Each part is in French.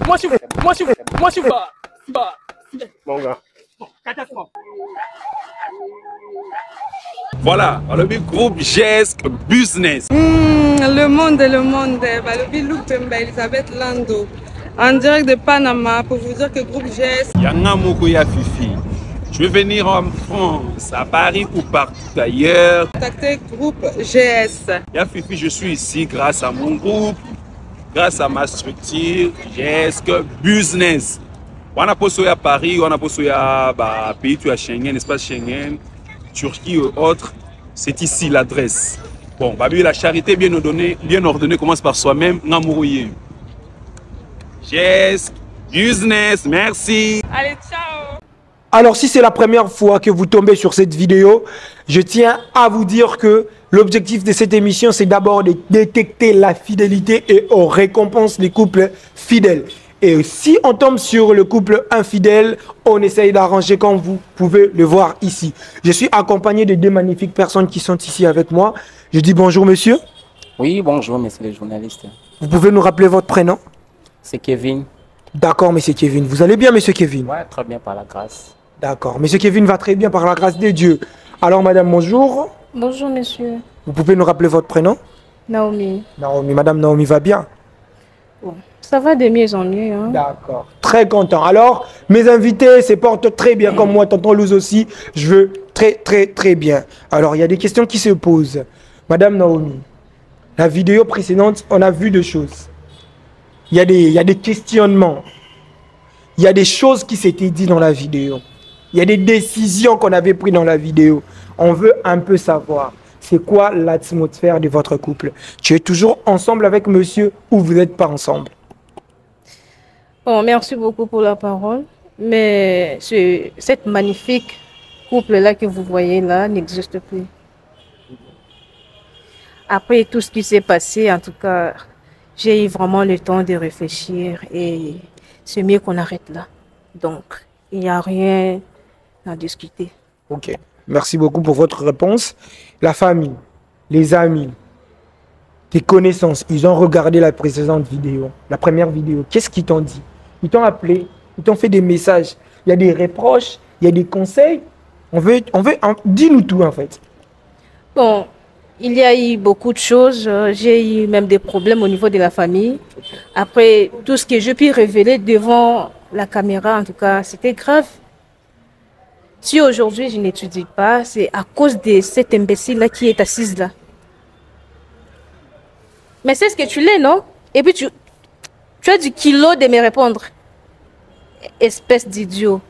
Moi, je suis pas. Mon gars. Catastrophe. Voilà, le groupe GESC Business. Le monde, le look Elisabeth Lando, en direct de Panama pour vous dire que groupe GESC. Yanga Mokoya Fifi. Je vais venir en France, à Paris ou partout ailleurs. Contactez groupe GS. Ya Fifi, je suis ici grâce à mon groupe, grâce à ma structure GESC Business. On a posé à Paris, on a posé à pays tu as Schengen, espace Schengen, Turquie et autres. C'est ici l'adresse. Bon, la charité bien ordonnée commence par soi-même. Namourouye. GESC Business, merci. Allez, ciao. Alors, si c'est la première fois que vous tombez sur cette vidéo, je tiens à vous dire que l'objectif de cette émission, c'est d'abord de détecter la fidélité et on récompense les couples fidèles. Et si on tombe sur le couple infidèle, on essaye d'arranger comme vous pouvez le voir ici. Je suis accompagné de deux magnifiques personnes qui sont ici avec moi. Je dis bonjour monsieur. Oui, bonjour monsieur le journaliste. Vous pouvez nous rappeler votre prénom? C'est Kevin. D'accord monsieur Kevin. Vous allez bien monsieur Kevin? Ouais, très bien par la grâce. D'accord. Monsieur Kevin va très bien par la grâce de Dieu. Alors madame, bonjour. Bonjour monsieur. Vous pouvez nous rappeler votre prénom? Naomi. Naomi. Madame Naomi va bien? Bon, ça va de mieux en mieux. Hein? D'accord. Très content. Alors, mes invités se portent très bien, comme moi, tonton Louz aussi. Je veux très bien. Alors, il y a des questions qui se posent. Madame Naomi, la vidéo précédente, on a vu deux choses. Il y a des questionnements. Il y a des choses qui s'étaient dites dans la vidéo. Il y a des décisions qu'on avait prises dans la vidéo. On veut un peu savoir, c'est quoi l'atmosphère de votre couple? Tu es toujours ensemble avec monsieur ou vous n'êtes pas ensemble? Bon, merci beaucoup pour la parole. Mais cette magnifique couple-là que vous voyez là n'existe plus. Après tout ce qui s'est passé, en tout cas, j'ai eu vraiment le temps de réfléchir et c'est mieux qu'on arrête là. Donc, il n'y a rien à discuter. Ok, merci beaucoup pour votre réponse. La famille, les amis, tes connaissances, ils ont regardé la précédente vidéo, la première vidéo. Qu'est-ce qu'ils t'ont dit? Ils t'ont appelé, ils t'ont fait des messages. Il y a des reproches, il y a des conseils. Dis-nous tout en fait. Bon, il y a eu beaucoup de choses. J'ai eu même des problèmes au niveau de la famille. Après, tout ce que je puis révéler devant la caméra, en tout cas, c'était grave. Si aujourd'hui je n'étudie pas, c'est à cause de cet imbécile-là qui est assise là. Mais c'est ce que tu l'es, non? Et puis tu as du kilo de me répondre. Espèce d'idiot.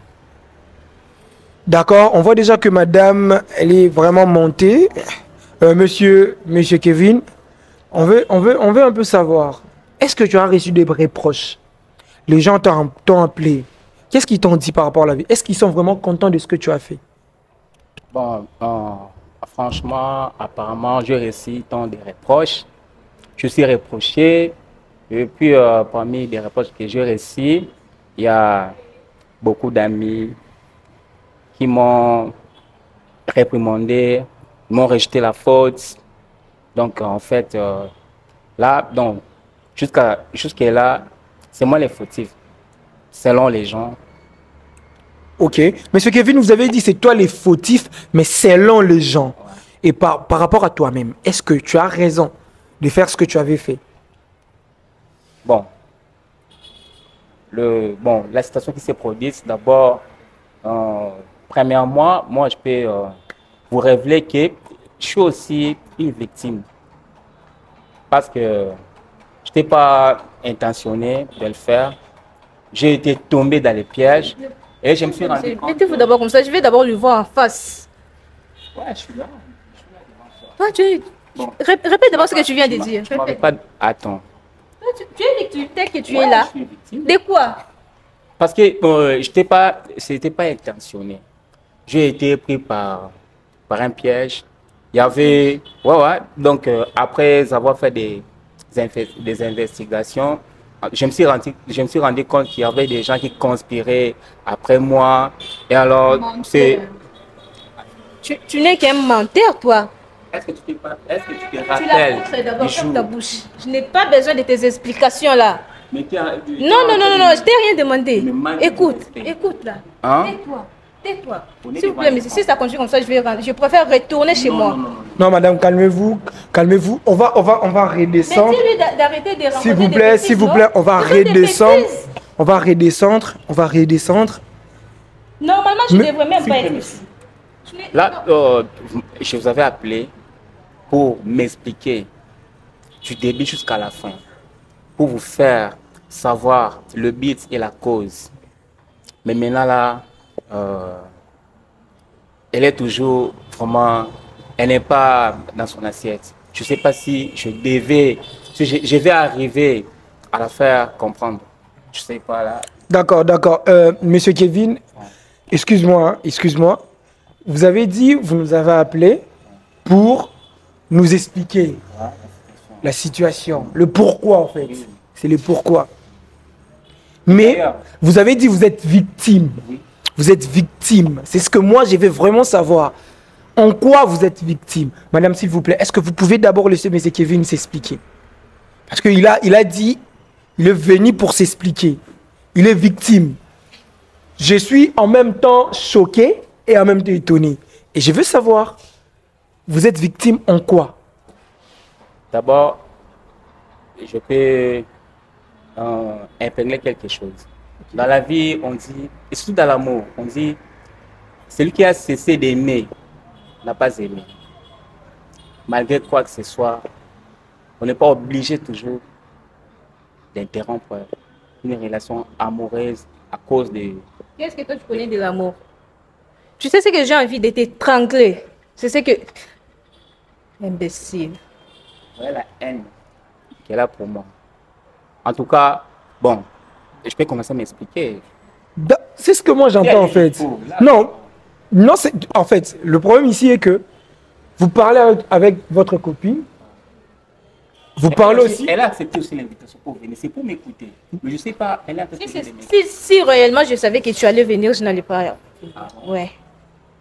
D'accord, on voit déjà que madame, elle est vraiment montée. Monsieur Kevin, on veut un peu savoir. Est-ce que tu as reçu des reproches? Les gens t'ont appelé. Qu'est-ce qu'ils t'ont dit par rapport à la vie? Est-ce qu'ils sont vraiment contents de ce que tu as fait? Bon, franchement, apparemment, j'ai reçu tant de reproches. Je suis reproché. Et puis, parmi les reproches que j'ai reçus, il y a beaucoup d'amis qui m'ont réprimandé, m'ont rejeté la faute. Donc, en fait, là, donc, jusqu'à là, c'est moi les fautifs, selon les gens. Ok. Monsieur Kevin, vous avez dit c'est toi les fautifs, mais selon les gens. Ouais. Et par rapport à toi-même, est-ce que tu as raison de faire ce que tu avais fait? Bon. La situation qui s'est produite, d'abord, premièrement, moi, je peux vous révéler que je suis aussi une victime. Parce que je n'étais pas intentionné de le faire. J'ai été tombé dans les pièges et je me suis rendu compte. Mettez-vous d'abord comme ça, je vais d'abord lui voir en face. Ouais, je suis là. Bon. Répète d'abord ce que tu viens de dire. Attends. Tu es victime, tel que tu es là. De quoi? Parce que c'était pas intentionné. J'ai été pris par un piège. Il y avait, donc après avoir fait des investigations, je me suis rendu compte qu'il y avait des gens qui conspiraient après moi. Et alors, c'est... Tu n'es qu'un menteur, toi. Est-ce que tu te rappelles? Tu la d'abord, ferme ta bouche. Je n'ai pas besoin de tes explications là. Mais je t'ai rien demandé. Écoute là. Hein? Tais-toi. S'il vous plaît, mais si ça continue comme ça, je préfère retourner chez moi. Non, madame, calmez-vous. On va redescendre. Mais dis-lui d'arrêter de raconter S'il vous plaît, on va redescendre. On va redescendre. Normalement, je ne devrais même pas être ici. Là, je vous avais appelé pour m'expliquer du début jusqu'à la fin, pour vous faire savoir le but et la cause. Mais maintenant là, elle est toujours vraiment, elle n'est pas dans son assiette. Je ne sais pas si je vais arriver à la faire comprendre. Je ne sais pas là. D'accord. Monsieur Kevin, excuse-moi. Vous avez dit, vous nous avez appelé pour nous expliquer la situation, le pourquoi en fait. C'est le pourquoi. Mais vous avez dit vous êtes victime. Vous êtes victime. C'est ce que moi je veux vraiment savoir. En quoi vous êtes victime? Madame, s'il vous plaît, est-ce que vous pouvez d'abord laisser M. Kevin s'expliquer? Parce qu'il a dit, il est venu pour s'expliquer. Il est victime. Je suis en même temps choqué et en même temps étonné. Et je veux savoir, vous êtes victime en quoi? D'abord, je peux imprégner quelque chose. Dans la vie, on dit, et surtout dans l'amour, on dit, celui qui a cessé d'aimer n'a pas aimé. Malgré quoi que ce soit, on n'est pas obligé toujours d'interrompre une relation amoureuse à cause de... Qu'est-ce que toi tu connais de l'amour? Tu sais ce que j'ai envie de t'étrangler. C'est ce que... Imbécile. Ouais, la haine qu'elle a pour moi. En tout cas, bon, je peux commencer à m'expliquer. C'est ce que moi j'entends en fait. Non, en fait, le problème ici est que vous parlez avec votre copine. Vous parlez aussi. Elle a accepté aussi l'invitation pour venir. C'est pour m'écouter. Mais je ne sais pas, elle a accepté. Si réellement je savais que tu allais venir, je n'allais pas. Ouais.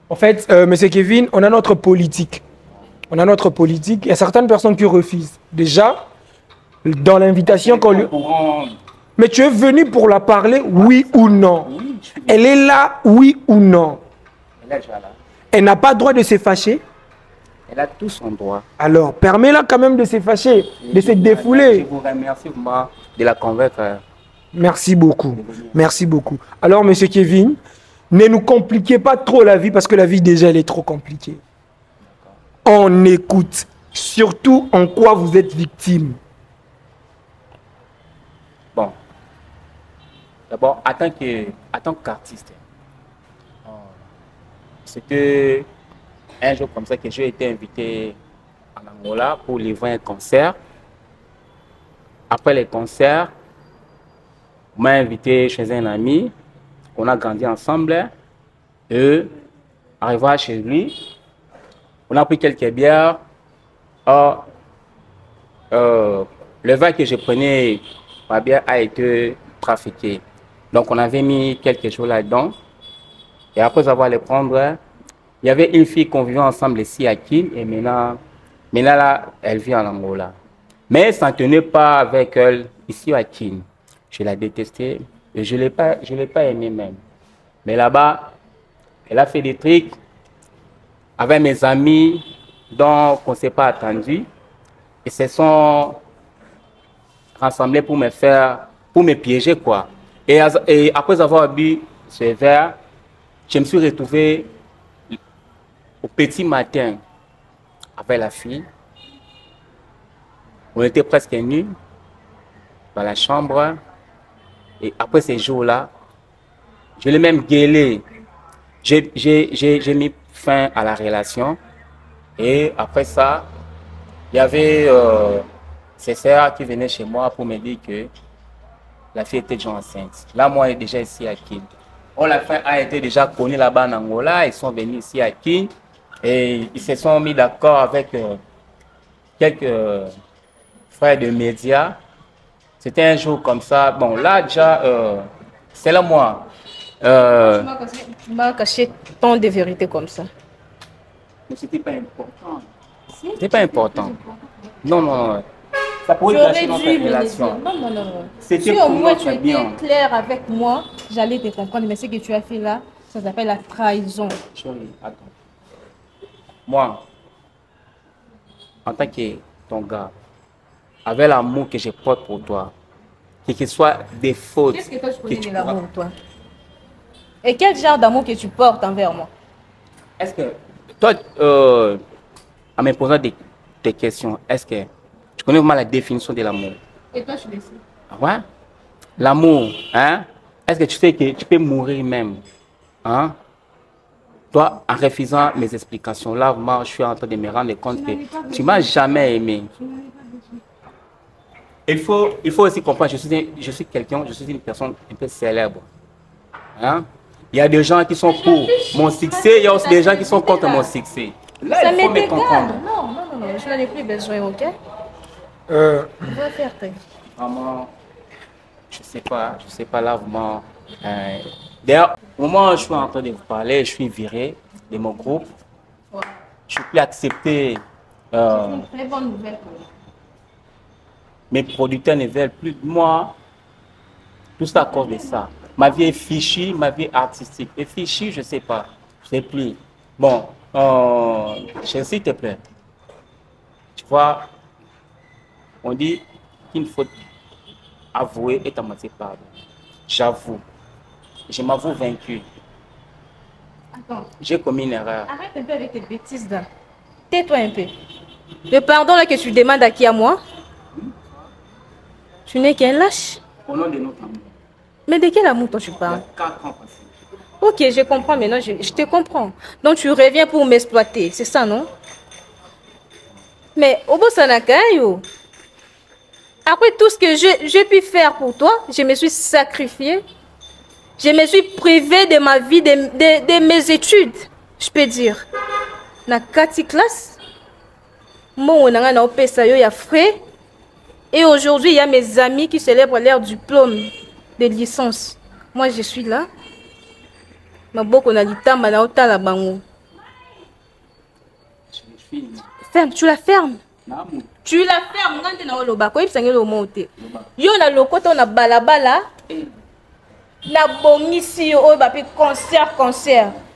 En fait, monsieur Kevin, on a notre politique. Il y a certaines personnes qui refusent. Déjà, dans l'invitation qu'on lui... Mais tu es venu pour la parler, oui ou non? Oui, elle est là, oui ou non? Elle est déjà là. Elle n'a pas le droit de se fâcher? Elle a tout son droit. Alors, permets-la quand même de se fâcher, de se défouler. Je vous remercie moi de la convaincre. Merci beaucoup. Alors, monsieur Kevin, ne nous compliquez pas trop la vie parce que la vie déjà, elle est trop compliquée. On écoute. Surtout en quoi vous êtes victime. Bon. D'abord, en tant qu'artiste, c'était un jour comme ça que j'ai été invité en Angola pour livrer un concert. Après les concerts, on m'a invité chez un ami. On a grandi ensemble. Et arrivé chez lui, on a pris quelques bières. Le vin que je prenais, ma bière a été trafiqué. Donc on avait mis quelques jours là-dedans. Et après avoir les prendre, il y avait une fille qu'on vivait ensemble ici à Kin. Et maintenant là, elle vit en Angola. Mais ça ne tenait pas avec elle ici à Kin. Je la détestais et je l'ai pas aimée même. Mais là-bas, elle a fait des trucs avec mes amis donc on ne s'est pas attendu. Ils se sont rassemblés pour me piéger quoi. Et après avoir bu ce verre, je me suis retrouvé au petit matin avec la fille. On était presque nus dans la chambre. Et après ces jours-là, je l'ai même gueulé. J'ai mis fin à la relation. Et après ça, il y avait ses sœurs qui venaient chez moi pour me dire que la fille était déjà enceinte. Là, moi, déjà ici à Kin. La fille a été déjà connue là-bas en Angola. Ils sont venus ici à Kin. Et ils se sont mis d'accord avec quelques frères de médias. C'était un jour comme ça. Bon, là, déjà, c'est là moi. Tu m'as caché tant de vérité comme ça. Mais c'était pas important. C'était pas important. Non. Ça pourrait J'aurais gâcher notre dû me laisser. relation. Non, non, non, non. C'était Si pour au moins notre tu étais bien. clair avec moi, j'allais te comprendre. Mais ce que tu as fait là, ça s'appelle la trahison. Chérie, attends. Moi, en tant que ton gars, avec l'amour que je porte pour toi, que ce soit des fautes Qu'est-ce que toi tu connais que tu de l'amour, pourras- toi? Et quel genre d'amour que tu portes envers moi? Est-ce que toi, en me posant des questions, est-ce que tu connais vraiment la définition de l'amour? Et toi, tu le sais. Ah ouais? L'amour, hein? Est-ce que tu sais que tu peux mourir même? Hein? Toi, en refusant mes explications, là, moi, je suis en train de me rendre compte que tu m'as jamais aimé. Il faut aussi comprendre, je suis quelqu'un, je suis une personne un peu célèbre. Hein? Il y a des gens qui sont pour mon succès, il y a aussi des gens qui sont contre mon succès. Là, Ça il faut me m'est comprendre. égal. Non, non, non, non, je n'en ai plus besoin, ok? Euh, On va faire très. Vraiment, je sais pas là vraiment. D'ailleurs, au moment où je suis en train de vous parler, je suis viré de mon groupe. Ouais. Je suis plus accepté. C'est une très bonne nouvelle pour moi. Mes producteurs ne veulent plus de moi. Tout ça à cause de ça. Ma vie est fichue, ma vie artistique est fichue, je sais pas. Je sais plus. Bon, s'il te plaît. Tu vois, on dit qu'il faut avouer et t'amasser pardon. J'avoue. Je m'avoue vaincu. Attends, J'ai commis une erreur. arrête un peu avec tes bêtises là. Tais-toi un peu. Le pardon là que tu demandes à qui? À moi? Tu n'es qu'un lâche. Au nom de notre amour. Mais de quel amour toi tu Il y parles? a 4 ans passés. Ok, je comprends maintenant, je te comprends. Donc tu reviens pour m'exploiter, c'est ça, non? Mais au bout yo. Après tout ce que j'ai pu faire pour toi, je me suis sacrifiée. Je me suis privée de ma vie, de mes études, je peux dire. Na 4 classes, moi, on a opesa yo ya frais. Et aujourd'hui, il y a mes amis qui célèbrent leur diplôme de licence. Moi, je suis là. Maboko na litamba na otala bango. Je suis Ferme, tu la fermes. l'amour. Tu la fermes, ngante na oloba ko ipsange lo monte. Yo na lokota na balabala. Na bongisi yo oyo bapi concert.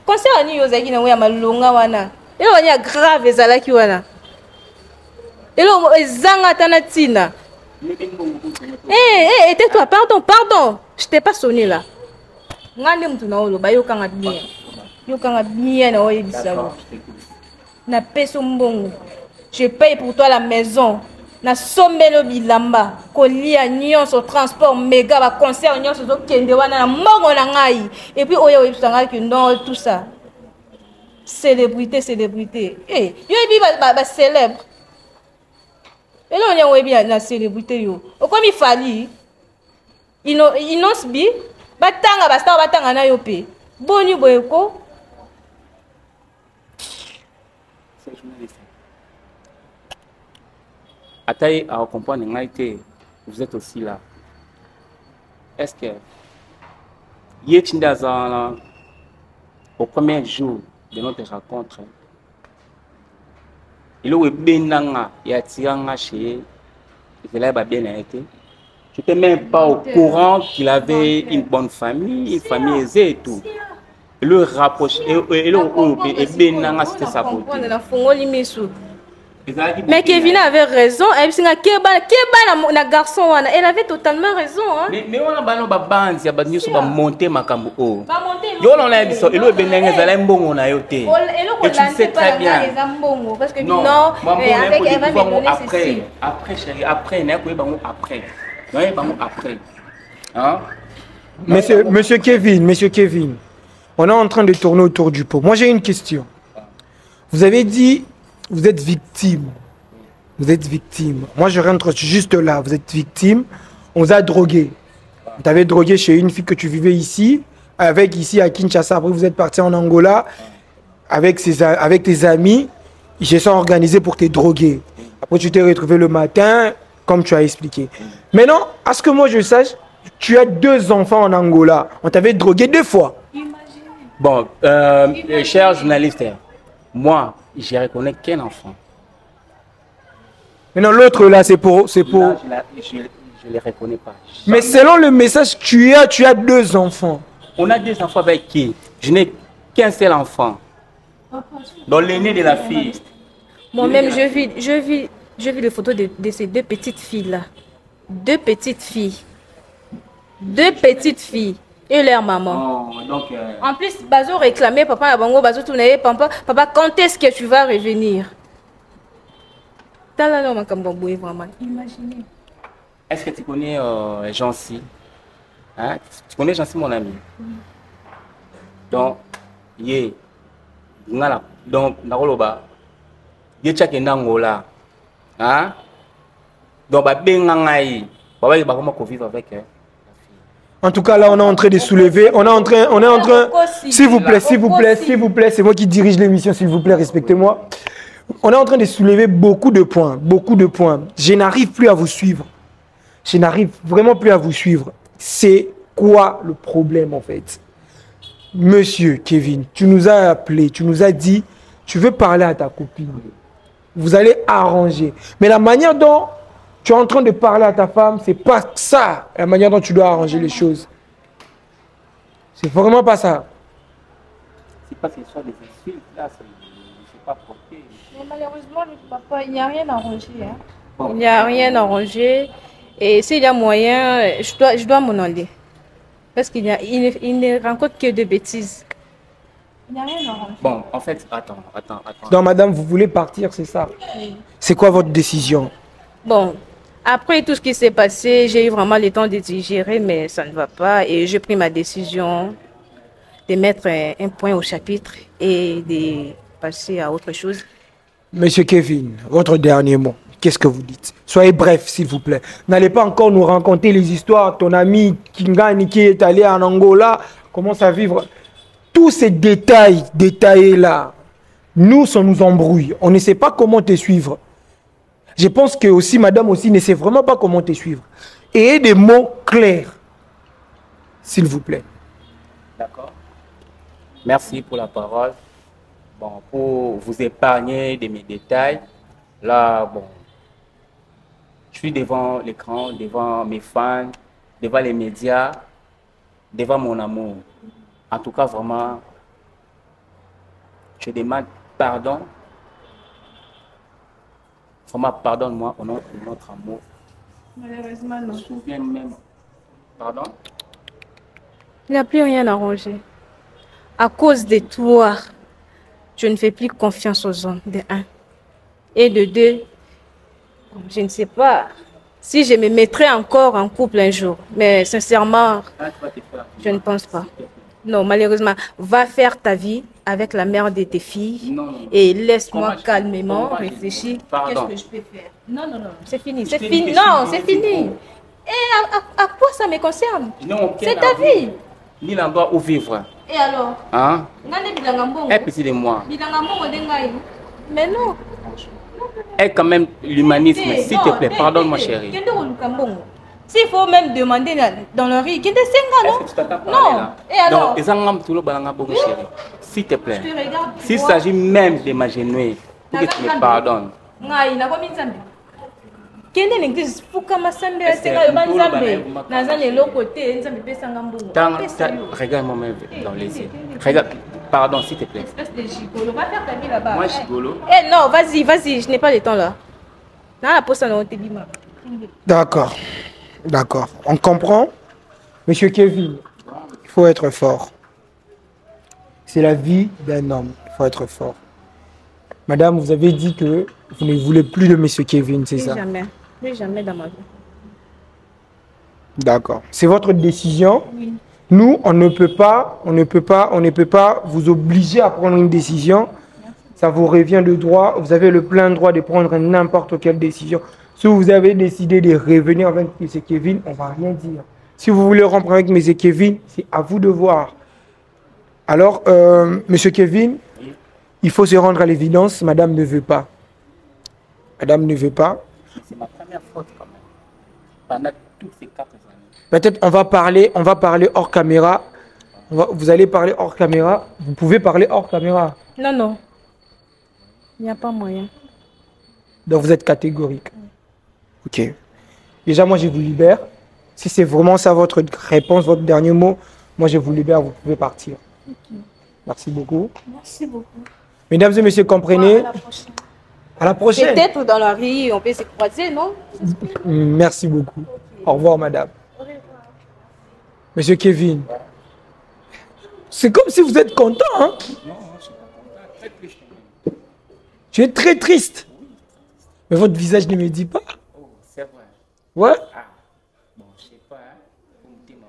Concert ani yo zaki na ya malonga wana. Elo wanya grave ezalaki wana. Elo ezanga tana tina. Tais-toi, pardon. Je t'ai pas sonné là. Ngande mtu na oloba yo kanga bien. Yo kanga bien na oye bisalo. Na peso mbongo. Je paye pour toi la maison. Na sombelo bilamba. Kolia nyonso transport méga ba concert nyonso zo kende wana na mbongo na ngai. Et puis oye oyebisanga que non tout ça. Célébrité. Eh, yo ebi ba célèbre. Et là on est oyebi na célébrité yo. Okomi fali. Inonce bi batanga basta batanga na yo pe. Boni boyeko. Ataï à comprendre vous êtes aussi là. Est-ce que Yetindazana, au premier jour de notre rencontre, il est bien il a tiré chez il a bien été. Je n'étais même pas au courant qu'il avait une bonne famille, une famille aisée et tout. Et le rapproche et le bien c'était sa beauté. Mais Kevin avait raison. Na garçon, elle avait totalement raison. Hein? Mais on a bano babandi, ya badni so ba monter makambo o. Yo on a biso, elo benenge zala mbongo na yo te. Et tu sais très bien. Parce que Non, avec elle va me donner ceci. Après chérie, après na ko bango après. Non, bango après. Hein? Monsieur Kevin, on est en train de tourner autour du pot. Moi, j'ai une question. Vous avez dit, vous êtes victime. Moi, je rentre juste là. Vous êtes victime. On vous a drogué. Vous t'avez drogué chez une fille que tu vivais ici, ici à Kinshasa. Après, vous êtes parti en Angola avec tes amis. Ils se sont organisés pour te droguer. Après, tu t'es retrouvé le matin, comme tu as expliqué. Maintenant, à ce que moi je sache, tu as 2 enfants en Angola. On t'avait drogué 2 fois. Bon, cher journaliste, moi, je reconnais qu'un enfant. Maintenant, l'autre là, c'est pour... Là, je ne les reconnais pas. Mais selon le message que tu as 2 enfants. On a 2 enfants avec qui? Je n'ai qu'un seul enfant. Dans l'aîné de la fille. Moi-même, je vis les photos de ces 2 petites filles-là. 2 petites filles. 2 petites filles. Et leur maman. Oh, donc, En plus, Bazo réclamait, papa, Bazo tournait, papa, quand est-ce que tu vas revenir? Vraiment. Imaginez. est-ce que tu connais Jancy? Hein? Tu connais Jancy, mon ami? Donc, donc, Nakoloba, Tchak Nangola. Hein? Donc, Baba, il va vivre avec elle. En tout cas, là, on est en train de soulever. On est en train. S'il vous plaît, c'est moi qui dirige l'émission, s'il vous plaît, respectez-moi. On est en train de soulever beaucoup de points. Je n'arrive plus à vous suivre. Je n'arrive vraiment plus à vous suivre. C'est quoi le problème, en fait? Monsieur Kevin, tu nous as appelé, tu nous as dit, tu veux parler à ta copine. Vous allez arranger. Mais la manière dont tu es en train de parler à ta femme, c'est pas ça, la manière dont tu dois arranger les choses. C'est vraiment pas ça. C'est pas que ce soit des insultes, là, c'est pas porté. Mais malheureusement, papa, il n'y a rien arrangé. Hein. Bon. Il n'y a rien arrangé. Et s'il y a moyen, je dois m'en aller. Parce qu'il ne rencontre que de bêtises. Il n'y a rien arrangé. Bon, en fait, attends. Donc, madame, vous voulez partir, c'est ça? Oui. C'est quoi votre décision? Bon, après tout ce qui s'est passé, j'ai eu vraiment le temps de digérer, mais ça ne va pas. Et j'ai pris ma décision de mettre un point au chapitre et de passer à autre chose. Monsieur Kevin, votre dernier mot, qu'est-ce que vous dites? Soyez bref, s'il vous plaît. N'allez pas encore nous raconter les histoires. Ton ami Kingani qui est allé en Angola commence à vivre. Tous ces détails là, ça nous embrouille. On ne sait pas comment te suivre. Je pense que aussi, madame aussi, ne sait vraiment pas comment te suivre. Et des mots clairs, s'il vous plaît. D'accord. Merci pour la parole. Bon, pour vous épargner de mes détails, là, bon, je suis devant l'écran, devant mes fans, devant les médias, devant mon amour. En tout cas, vraiment, je demande pardon. Vraiment, pardonne-moi au nom de notre amour. Malheureusement, non. Je me souviens même. Pardon? Il n'y a plus rien arrangé. À cause de toi, je ne fais plus confiance aux hommes, de 1. Et de 2, je ne sais pas si je me mettrai encore en couple un jour. Mais sincèrement, je ne pense pas. Non, malheureusement, va faire ta vie avec la mère de tes filles et laisse-moi calmement réfléchir. Qu'est-ce que je peux faire? Non, c'est fini. C'est fini. Non, c'est fini. Et à quoi ça me concerne? C'est ta vie. Ni l'endroit où vivre. Et alors? Hein? Aie pitié de moi. Mais non. Aie quand même l'humanisme, s'il te plaît. Pardonne-moi, chérie. S'il faut même demander dans le riz, est-ce que tu t'attends pour aller là? Et alors? S'il te plaît. S'il s'agit même de m'agenouiller, pour que tu me pardonnes. Regarde-moi même dans les yeux. Regarde, pardon, s'il te plaît. Moi, gigolo. Eh non, vas-y, je n'ai pas le temps là. D'accord. On comprend. Monsieur Kevin, il faut être fort. C'est la vie d'un homme. Il faut être fort. Madame, vous avez dit que vous ne voulez plus de Monsieur Kevin, c'est ça? Plus jamais dans ma vie. D'accord. C'est votre décision. Oui. Nous, on ne peut pas vous obliger à prendre une décision. Merci. Ça vous revient de droit. Vous avez le plein droit de prendre n'importe quelle décision. Si vous avez décidé de revenir avec M. Kevin, on ne va rien dire. Si vous voulez rompre avec M. Kevin, c'est à vous de voir. Alors, M. Kevin, il faut se rendre à l'évidence. Madame ne veut pas. Madame ne veut pas. C'est ma première faute quand même. Pendant toutes ces 4 années. Peut-être on va parler hors caméra. Vous allez parler hors caméra. Vous pouvez parler hors caméra. Non. Il n'y a pas moyen. Donc vous êtes catégorique. Ok. Déjà, moi, je vous libère. Si c'est vraiment ça votre réponse, votre dernier mot, moi, je vous libère, vous pouvez partir. Ok. Merci beaucoup. Merci beaucoup. Mesdames et messieurs, comprenez. À la prochaine. À la prochaine. Peut-être dans la rue, on peut se croiser, non? Merci beaucoup. Au revoir, madame. Monsieur Kevin. C'est comme si vous êtes content, hein? Non, je suis pas content. Très triste. Tu es très triste. Mais votre visage ne me dit pas. Oh, c'est vrai. Ouais. Ah, bon, je sais pas. Hein. Vous me dites, moi.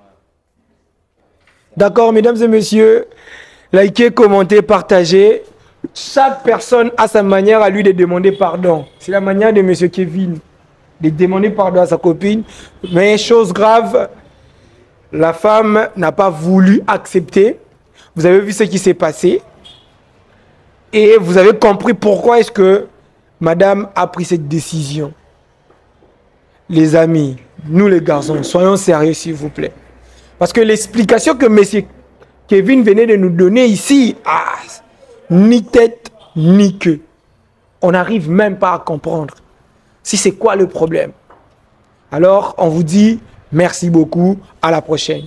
D'accord, mesdames et messieurs. Likez, commentez, partagez. Chaque personne a sa manière à lui de demander pardon. C'est la manière de monsieur Kevin de demander pardon à sa copine. Mais chose grave, la femme n'a pas voulu accepter. Vous avez vu ce qui s'est passé. Et vous avez compris pourquoi est-ce que madame a pris cette décision. Les amis, nous les garçons, soyons sérieux s'il vous plaît. Parce que l'explication que monsieur Kevin venait de nous donner ici, ni tête, ni queue. On n'arrive même pas à comprendre si c'est quoi le problème. Alors, on vous dit merci beaucoup, à la prochaine.